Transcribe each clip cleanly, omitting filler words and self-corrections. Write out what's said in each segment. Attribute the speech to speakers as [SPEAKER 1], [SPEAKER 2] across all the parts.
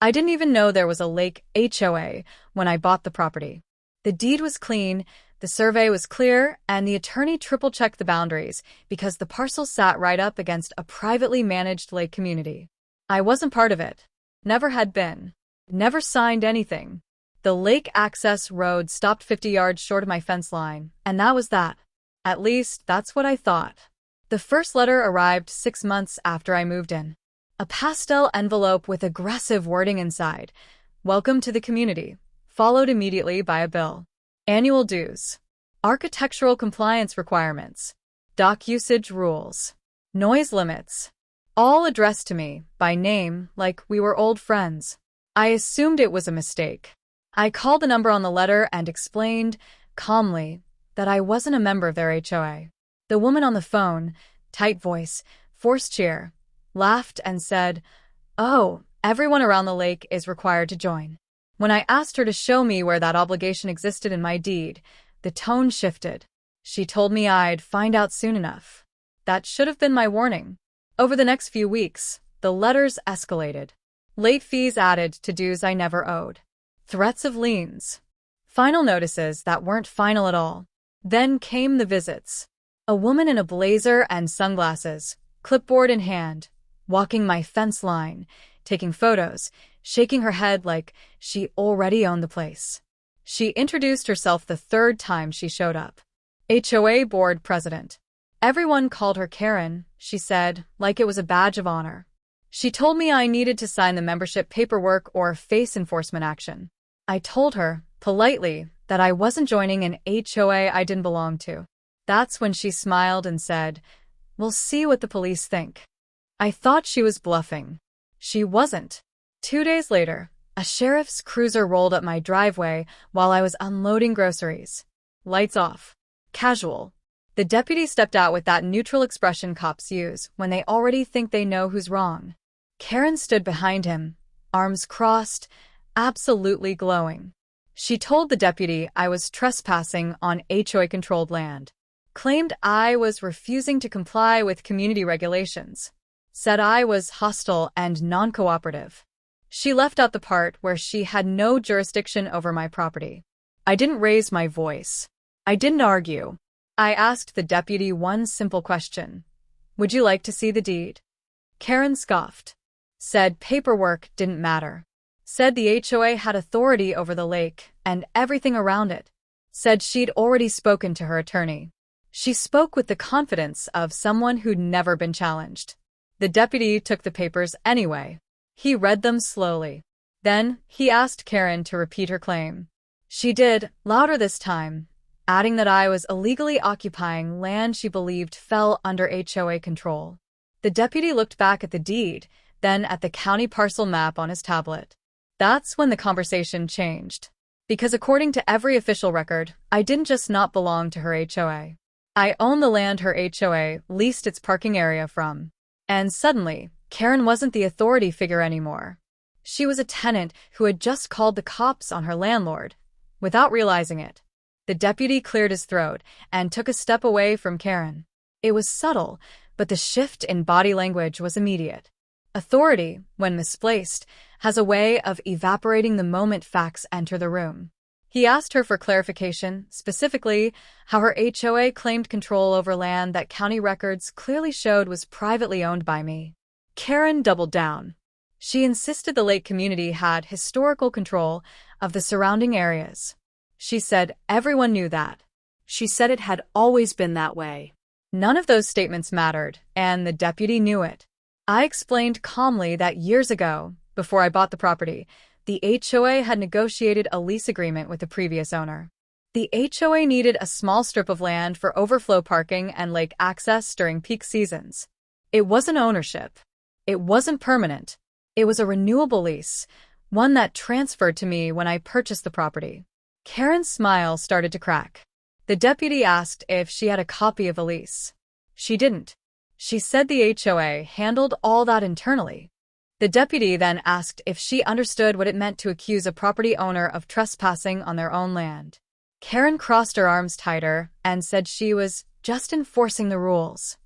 [SPEAKER 1] I didn't even know there was a lake HOA when I bought the property. The deed was clean, the survey was clear, and the attorney triple-checked the boundaries because the parcel sat right up against a privately managed lake community. I wasn't part of it. Never had been. Never signed anything. The lake access road stopped 50 yards short of my fence line, and that was that. At least, that's what I thought. The first letter arrived 6 months after I moved in. A pastel envelope with aggressive wording inside. Welcome to the community. Followed immediately by a bill. Annual dues. Architectural compliance requirements. Dock usage rules. Noise limits. All addressed to me, by name, like we were old friends. I assumed it was a mistake. I called the number on the letter and explained, calmly, that I wasn't a member of their HOA. The woman on the phone, tight voice, forced cheer, laughed and said, "Oh, everyone around the lake is required to join." When I asked her to show me where that obligation existed in my deed, the tone shifted. She told me I'd find out soon enough. That should have been my warning. Over the next few weeks, the letters escalated. Late fees added to dues I never owed. Threats of liens. Final notices that weren't final at all. Then came the visits. A woman in a blazer and sunglasses, clipboard in hand, walking my fence line, taking photos, shaking her head like she already owned the place. She introduced herself the third time she showed up. HOA board president. Everyone called her Karen, she said, like it was a badge of honor. She told me I needed to sign the membership paperwork or face enforcement action. I told her, politely, that I wasn't joining an HOA I didn't belong to. That's when she smiled and said, "We'll see what the police think." I thought she was bluffing. She wasn't. 2 days later, a sheriff's cruiser rolled up my driveway while I was unloading groceries. Lights off. Casual. The deputy stepped out with that neutral expression cops use when they already think they know who's wrong. Karen stood behind him, arms crossed, absolutely glowing. She told the deputy I was trespassing on HOA-controlled land. Claimed I was refusing to comply with community regulations. Said I was hostile and non-cooperative. She left out the part where she had no jurisdiction over my property. I didn't raise my voice. I didn't argue. I asked the deputy one simple question. "Would you like to see the deed?" Karen scoffed. Said paperwork didn't matter. Said the HOA had authority over the lake and everything around it. Said she'd already spoken to her attorney. She spoke with the confidence of someone who'd never been challenged. The deputy took the papers anyway. He read them slowly. Then, he asked Karen to repeat her claim. She did, louder this time, adding that I was illegally occupying land she believed fell under HOA control. The deputy looked back at the deed, then at the county parcel map on his tablet. That's when the conversation changed. Because according to every official record, I didn't just not belong to her HOA. I owned the land her HOA leased its parking area from. And suddenly, Karen wasn't the authority figure anymore. She was a tenant who had just called the cops on her landlord, without realizing it. The deputy cleared his throat and took a step away from Karen. It was subtle, but the shift in body language was immediate. Authority, when misplaced, has a way of evaporating the moment facts enter the room. He asked her for clarification, specifically how her HOA claimed control over land that county records clearly showed was privately owned by me. Karen doubled down. She insisted the lake community had historical control of the surrounding areas. She said everyone knew that. She said it had always been that way. None of those statements mattered, and the deputy knew it. I explained calmly that years ago, before I bought the property, the HOA had negotiated a lease agreement with the previous owner. The HOA needed a small strip of land for overflow parking and lake access during peak seasons. It wasn't ownership. It wasn't permanent. It was a renewable lease, one that transferred to me when I purchased the property. Karen's smile started to crack. The deputy asked if she had a copy of the lease. She didn't. She said the HOA handled all that internally. The deputy then asked if she understood what it meant to accuse a property owner of trespassing on their own land. Karen crossed her arms tighter and said she was just enforcing the rules.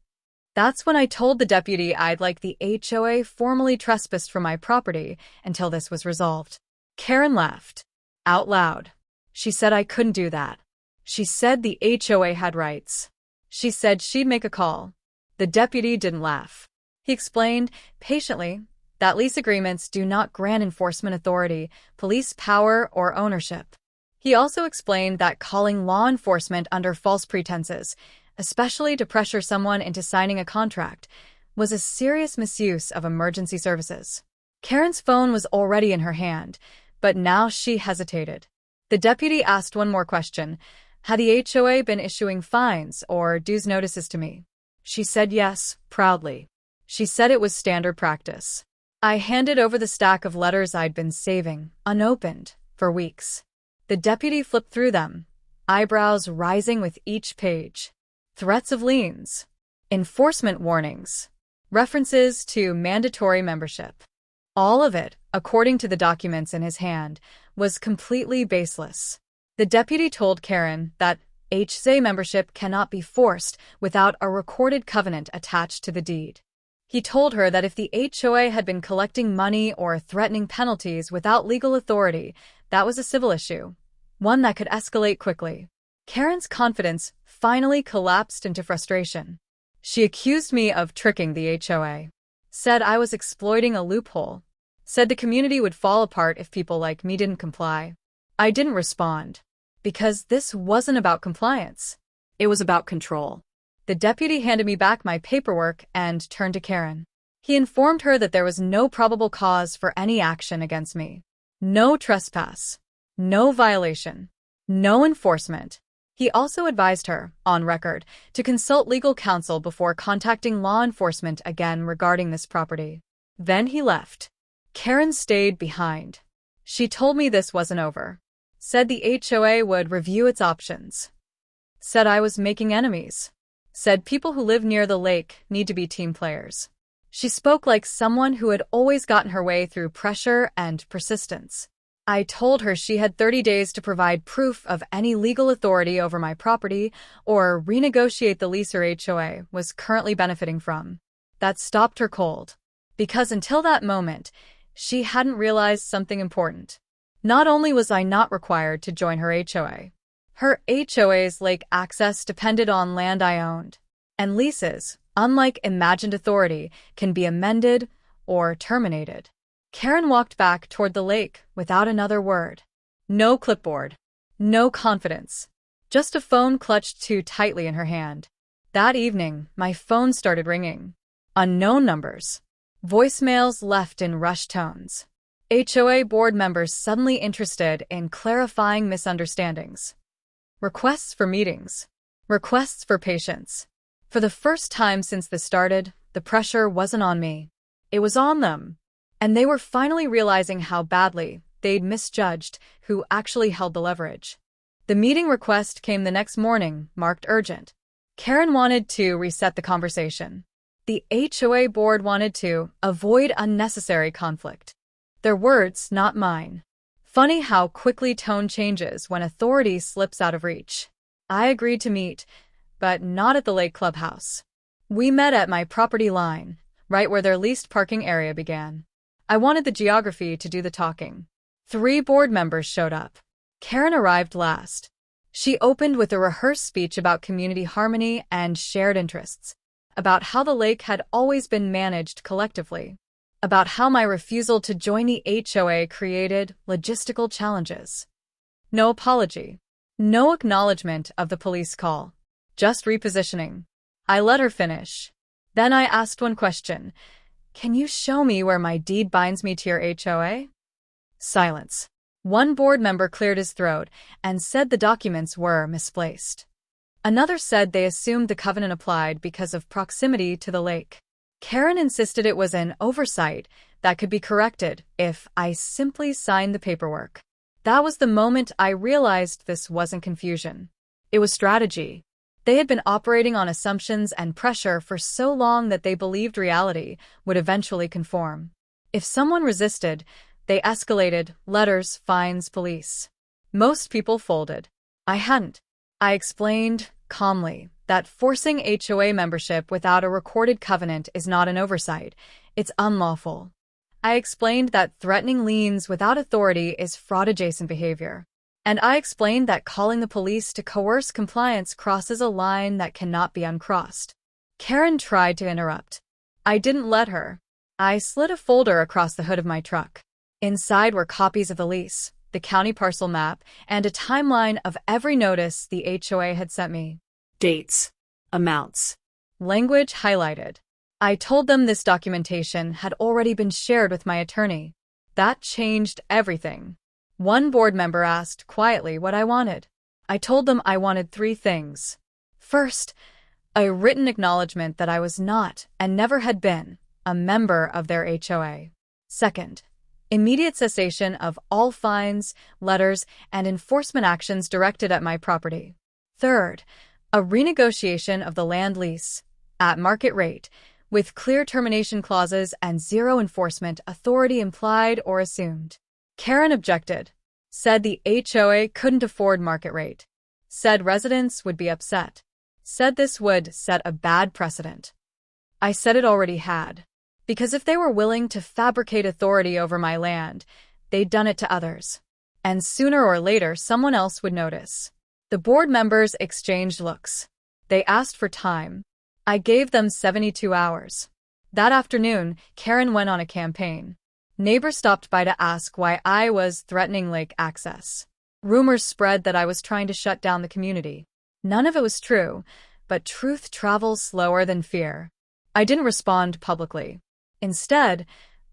[SPEAKER 1] That's when I told the deputy I'd like the HOA formally trespassed from my property until this was resolved. Karen laughed. Out loud. She said I couldn't do that. She said the HOA had rights. She said she'd make a call. The deputy didn't laugh. He explained, patiently, that lease agreements do not grant enforcement authority, police power, or ownership. He also explained that calling law enforcement under false pretenses, especially to pressure someone into signing a contract, was a serious misuse of emergency services. Karen's phone was already in her hand, but now she hesitated. The deputy asked one more question. Had the HOA been issuing fines or dues notices to me? She said yes, proudly. She said it was standard practice. I handed over the stack of letters I'd been saving, unopened, for weeks. The deputy flipped through them, eyebrows rising with each page. Threats of liens, enforcement warnings, references to mandatory membership. All of it, according to the documents in his hand, was completely baseless. The deputy told Karen that HOA membership cannot be forced without a recorded covenant attached to the deed. He told her that if the HOA had been collecting money or threatening penalties without legal authority, that was a civil issue, one that could escalate quickly. Karen's confidence finally collapsed into frustration. She accused me of tricking the HOA, said I was exploiting a loophole, said the community would fall apart if people like me didn't comply. I didn't respond, because this wasn't about compliance. It was about control. The deputy handed me back my paperwork and turned to Karen. He informed her that there was no probable cause for any action against me. No trespass. No violation. No enforcement. He also advised her, on record, to consult legal counsel before contacting law enforcement again regarding this property. Then he left. Karen stayed behind. She told me this wasn't over. Said the HOA would review its options. Said I was making enemies. Said people who live near the lake need to be team players. She spoke like someone who had always gotten her way through pressure and persistence. I told her she had 30 days to provide proof of any legal authority over my property or renegotiate the lease her HOA was currently benefiting from. That stopped her cold. Because until that moment, she hadn't realized something important. Not only was I not required to join her HOA, her HOA's lake access depended on land I owned, and leases, unlike imagined authority, can be amended or terminated. Karen walked back toward the lake without another word. No clipboard. No confidence. Just a phone clutched too tightly in her hand. That evening, my phone started ringing. Unknown numbers. Voicemails left in rushed tones. HOA board members suddenly interested in clarifying misunderstandings. Requests for meetings. Requests for patience. For the first time since this started, the pressure wasn't on me. It was on them. And they were finally realizing how badly they'd misjudged who actually held the leverage. The meeting request came the next morning, marked urgent. Karen wanted to reset the conversation. The HOA board wanted to avoid unnecessary conflict. Their words, not mine. Funny how quickly tone changes when authority slips out of reach. I agreed to meet, but not at the lake clubhouse. We met at my property line, right where their leased parking area began. I wanted the geography to do the talking. 3 board members showed up. Karen arrived last. She opened with a rehearsed speech about community harmony and shared interests, about how the lake had always been managed collectively, about how my refusal to join the HOA created logistical challenges. No apology. No acknowledgement of the police call. Just repositioning. I let her finish. Then I asked one question. Can you show me where my deed binds me to your HOA? Silence. One board member cleared his throat and said the documents were misplaced. Another said they assumed the covenant applied because of proximity to the lake. Karen insisted it was an oversight that could be corrected if I simply signed the paperwork. That was the moment I realized this wasn't confusion. It was strategy. They had been operating on assumptions and pressure for so long that they believed reality would eventually conform. If someone resisted, they escalated: letters, fines, police. Most people folded. I hadn't. I explained, calmly, that forcing HOA membership without a recorded covenant is not an oversight, it's unlawful. I explained that threatening liens without authority is fraud-adjacent behavior. And I explained that calling the police to coerce compliance crosses a line that cannot be uncrossed. Karen tried to interrupt. I didn't let her. I slid a folder across the hood of my truck. Inside were copies of the lease, the county parcel map, and a timeline of every notice the HOA had sent me.
[SPEAKER 2] Dates. Amounts.
[SPEAKER 1] Language highlighted. I told them this documentation had already been shared with my attorney. That changed everything. One board member asked quietly what I wanted. I told them I wanted 3 things. First, a written acknowledgement that I was not, and never had been, a member of their HOA. Second, immediate cessation of all fines, letters, and enforcement actions directed at my property. Third, a renegotiation of the land lease, at market rate, with clear termination clauses and zero enforcement authority implied or assumed. Karen objected, said the HOA couldn't afford market rate, said residents would be upset, said this would set a bad precedent. I said it already had, because if they were willing to fabricate authority over my land, they'd done it to others. And sooner or later someone else would notice. The board members exchanged looks. They asked for time. I gave them 72 hours. That afternoon, Karen went on a campaign. Neighbors stopped by to ask why I was threatening lake access. Rumors spread that I was trying to shut down the community. None of it was true, but truth travels slower than fear. I didn't respond publicly. Instead,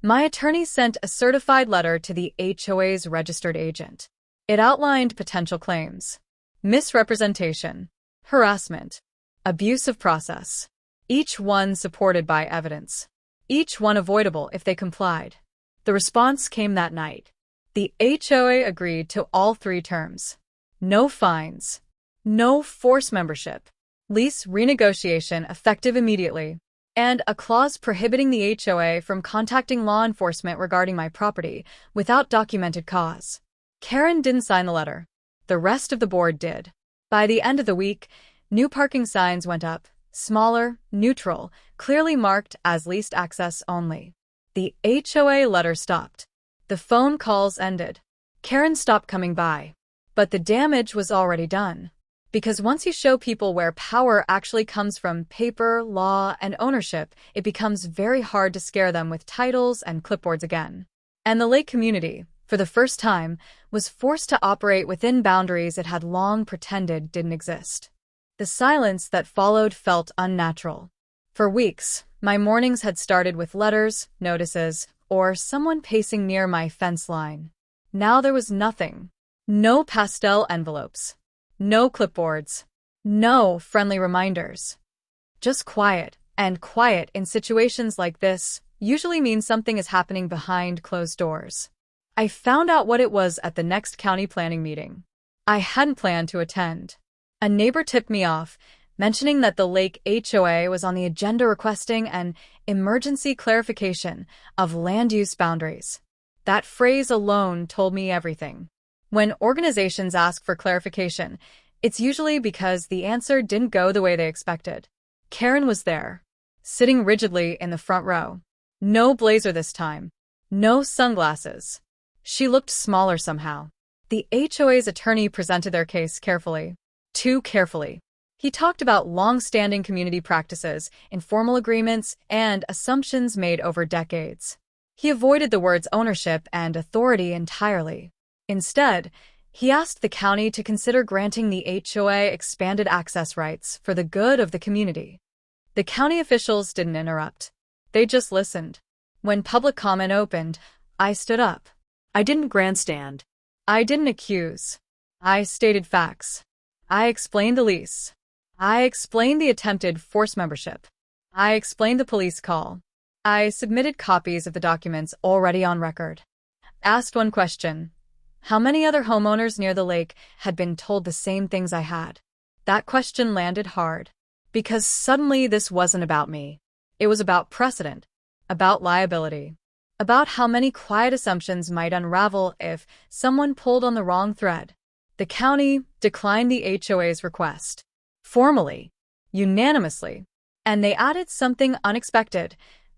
[SPEAKER 1] my attorney sent a certified letter to the HOA's registered agent. It outlined potential claims: misrepresentation, harassment, abuse of process, each one supported by evidence, each one avoidable if they complied. The response came that night. The HOA agreed to all 3 terms: no fines, no forced membership, lease renegotiation effective immediately, and a clause prohibiting the HOA from contacting law enforcement regarding my property without documented cause. Karen didn't sign the letter. The rest of the board did. By the end of the week, new parking signs went up, smaller, neutral, clearly marked as leased access only. The HOA letter stopped. The phone calls ended. Karen stopped coming by. But the damage was already done. Because once you show people where power actually comes from paper, law, and ownership, it becomes very hard to scare them with titles and clipboards again. And the lake community, for the first time, was forced to operate within boundaries it had long pretended didn't exist. The silence that followed felt unnatural. For weeks, my mornings had started with letters, notices, or someone pacing near my fence line. Now there was nothing. No pastel envelopes. No clipboards. No friendly reminders. Just quiet, and quiet in situations like this usually means something is happening behind closed doors. I found out what it was at the next county planning meeting. I hadn't planned to attend. A neighbor tipped me off, mentioning that the Lake HOA was on the agenda requesting an emergency clarification of land use boundaries. That phrase alone told me everything. When organizations ask for clarification, it's usually because the answer didn't go the way they expected. Karen was there, sitting rigidly in the front row. No blazer this time. No sunglasses. She looked smaller somehow. The HOA's attorney presented their case carefully. Too carefully. He talked about long-standing community practices, informal agreements, and assumptions made over decades. He avoided the words ownership and authority entirely. Instead, he asked the county to consider granting the HOA expanded access rights for the good of the community. The county officials didn't interrupt. They just listened. When public comment opened, I stood up. I didn't grandstand. I didn't accuse. I stated facts. I explained the lease. I explained the attempted forced membership. I explained the police call. I submitted copies of the documents already on record. Asked one question. How many other homeowners near the lake had been told the same things I had? That question landed hard. Because suddenly this wasn't about me. It was about precedent, about liability, about how many quiet assumptions might unravel if someone pulled on the wrong thread. The county declined the HOA's request. Formally. unanimously. And they added something unexpected.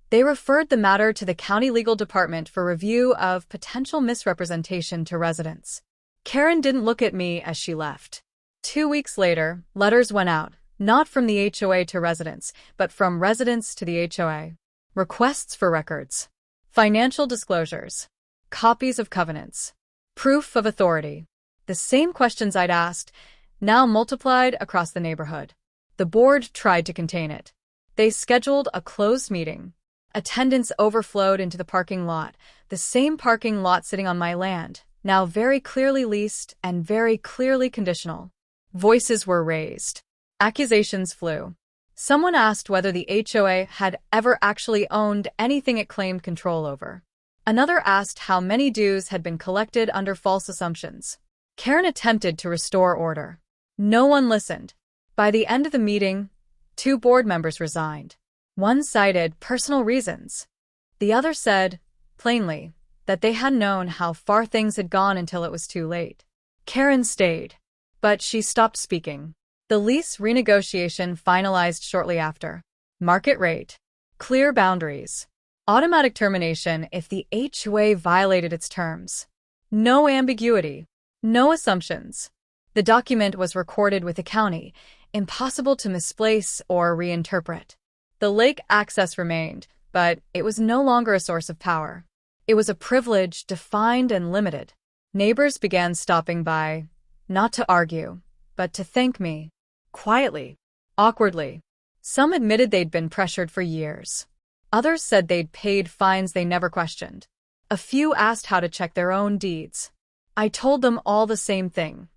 [SPEAKER 1] They referred the matter to the county legal department for review of potential misrepresentation to residents. Karen didn't look at me as she left. 2 weeks later, letters went out, not from the HOA to residents, but from residents to the HOA. Requests for records, financial disclosures, copies of covenants, proof of authority. The same questions I'd asked, now multiplied across the neighborhood. The board tried to contain it. They scheduled a closed meeting. Attendance overflowed into the parking lot, the same parking lot sitting on my land, now very clearly leased and very clearly conditional. Voices were raised. Accusations flew. Someone asked whether the HOA had ever actually owned anything it claimed control over. Another asked how many dues had been collected under false assumptions. Karen attempted to restore order. No one listened. By the end of the meeting, 2 board members resigned. One cited personal reasons. The other said, plainly, that they hadn't known how far things had gone until it was too late. Karen stayed, but she stopped speaking. The lease renegotiation finalized shortly after. Market rate, clear boundaries, automatic termination if the HOA violated its terms. No ambiguity, no assumptions. The document was recorded with the county, impossible to misplace or reinterpret. The lake access remained, but it was no longer a source of power. It was a privilege defined and limited. Neighbors began stopping by, not to argue, but to thank me. Quietly, awkwardly. Some admitted they'd been pressured for years. Others said they'd paid fines they never questioned. A few asked how to check their own deeds. I told them all the same thing.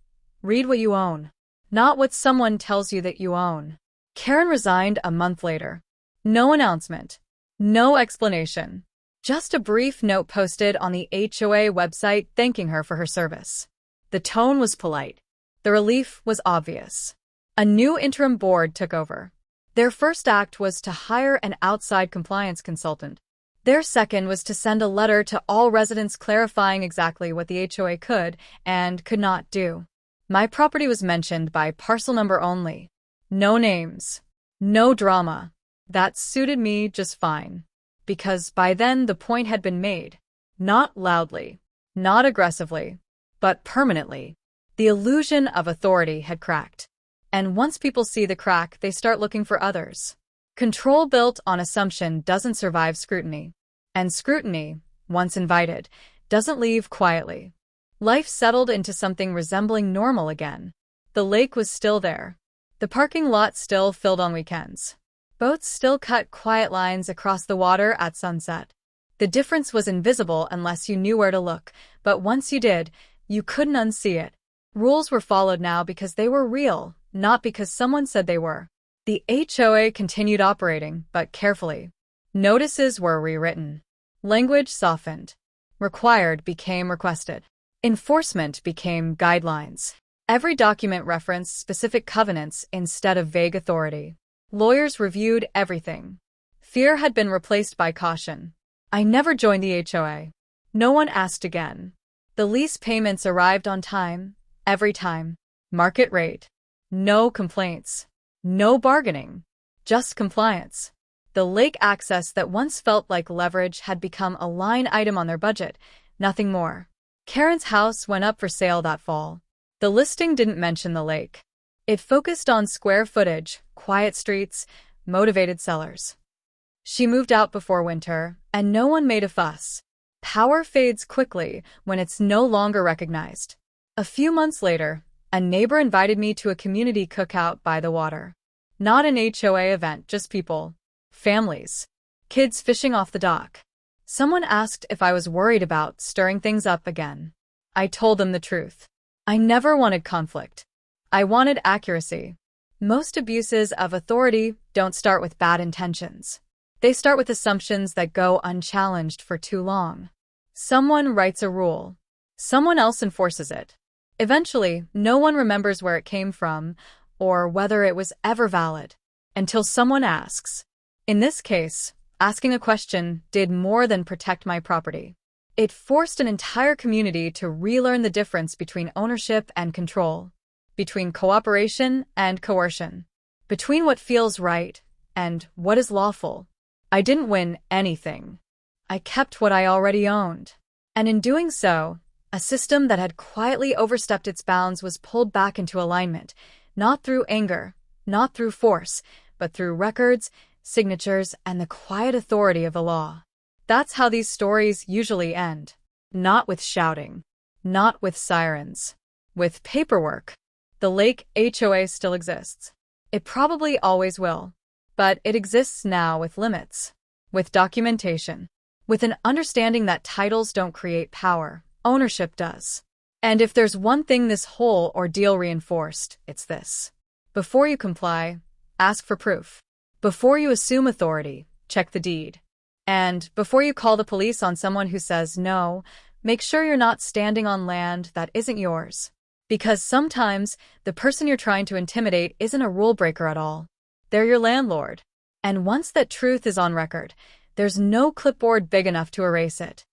[SPEAKER 1] Read what you own, not what someone tells you that you own. Karen resigned a month later. No announcement, no explanation, just a brief note posted on the HOA website thanking her for her service. The tone was polite. The relief was obvious. A new interim board took over. Their first act was to hire an outside compliance consultant. Their second was to send a letter to all residents clarifying exactly what the HOA could and could not do. My property was mentioned by parcel number only. No names. No drama. That suited me just fine. Because by then the point had been made. Not loudly. Not aggressively. But permanently. The illusion of authority had cracked. And once people see the crack, they start looking for others. Control built on assumption doesn't survive scrutiny. And scrutiny, once invited, doesn't leave quietly. Life settled into something resembling normal again. The lake was still there. The parking lot still filled on weekends. Boats still cut quiet lines across the water at sunset. The difference was invisible unless you knew where to look, but once you did, you couldn't unsee it. Rules were followed now because they were real, not because someone said they were. The HOA continued operating, but carefully. Notices were rewritten. Language softened. Required became requested. Enforcement became guidelines. Every document referenced specific covenants instead of vague authority. Lawyers reviewed everything. Fear had been replaced by caution. I never joined the HOA. No one asked again. The lease payments arrived on time, every time. Market rate. No complaints. No bargaining. Just compliance. The lake access that once felt like leverage had become a line item on their budget, nothing more. Karen's house went up for sale that fall. The listing didn't mention the lake. It focused on square footage, quiet streets, motivated sellers. She moved out before winter, and no one made a fuss. Power fades quickly when it's no longer recognized. A few months later, a neighbor invited me to a community cookout by the water. Not an HOA event, just people. Families. Kids fishing off the dock. Someone asked if I was worried about stirring things up again. I told them the truth. I never wanted conflict. I wanted accuracy. Most abuses of authority don't start with bad intentions. They start with assumptions that go unchallenged for too long. Someone writes a rule. Someone else enforces it. Eventually, no one remembers where it came from or whether it was ever valid until someone asks. In this case, asking a question did more than protect my property. It forced an entire community to relearn the difference between ownership and control, between cooperation and coercion. between what feels right and what is lawful. I didn't win anything. I kept what I already owned. And in doing so, a system that had quietly overstepped its bounds was pulled back into alignment, not through anger, not through force, but through records, signatures, and the quiet authority of the law. That's how these stories usually end. Not with shouting, not with sirens, with paperwork. The Lake HOA still exists. It probably always will. But it exists now with limits, with documentation, with an understanding that titles don't create power, ownership does. And if there's one thing this whole ordeal reinforced, it's this. Before you comply, ask for proof. Before you assume authority, check the deed. And before you call the police on someone who says no, make sure you're not standing on land that isn't yours. Because sometimes the person you're trying to intimidate isn't a rule breaker at all. They're your landlord. And once that truth is on record, there's no clipboard big enough to erase it.